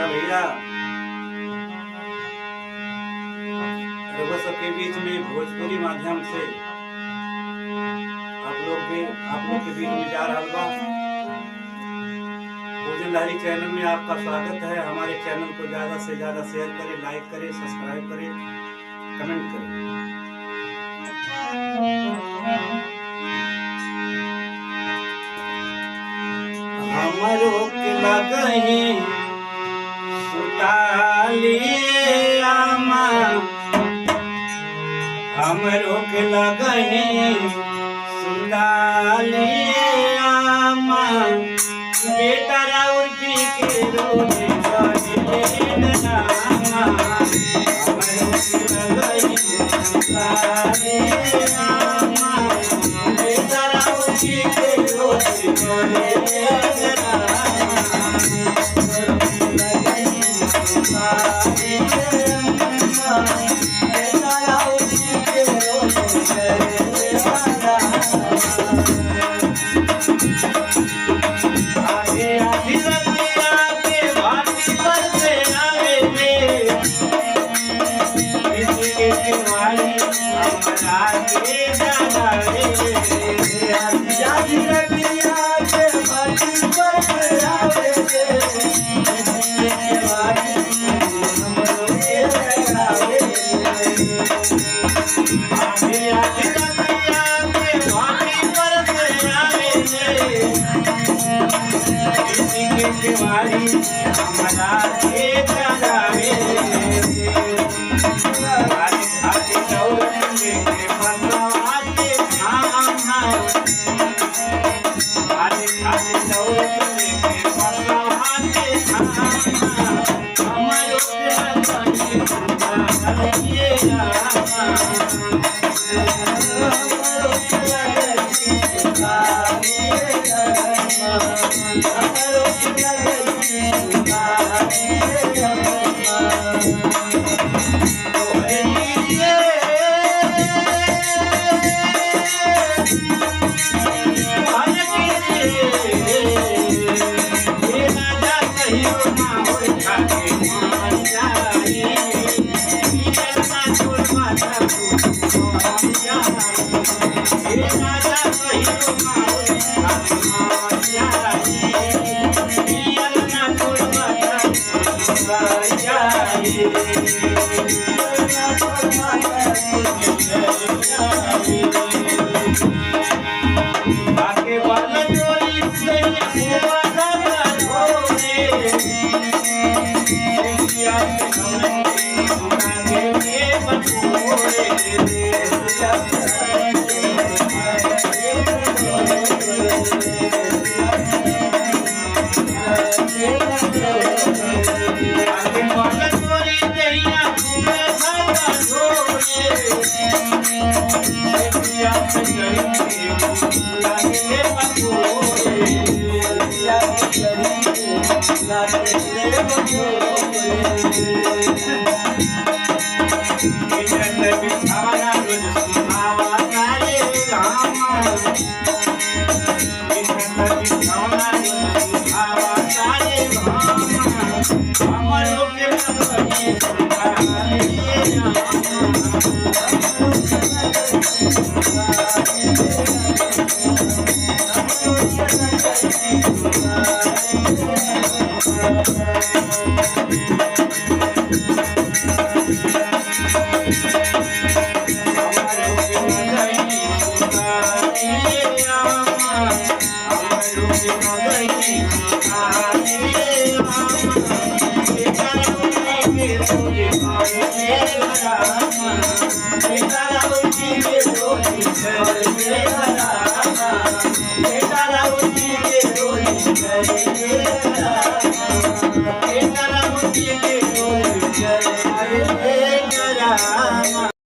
अच्छा भैया, रउआ सबके बीच में भोजपुरी माध्यम से आप लोग के बीच में जा रहा बा। भोजन लहरी चैनल में आपका स्वागत है। हमारे चैनल को ज़्यादा से ज़्यादा शेयर करें, लाइक करें, सब्सक्राइब करें, कमेंट करें। हमरो के लगही सुताली आमा, हमरो के लगही सुताली आमा, बेटा राउर पी के रोने गइले रामा, हमरो के लगही सुताली आमा, बेटा राउर पी के रोने गइले बेटा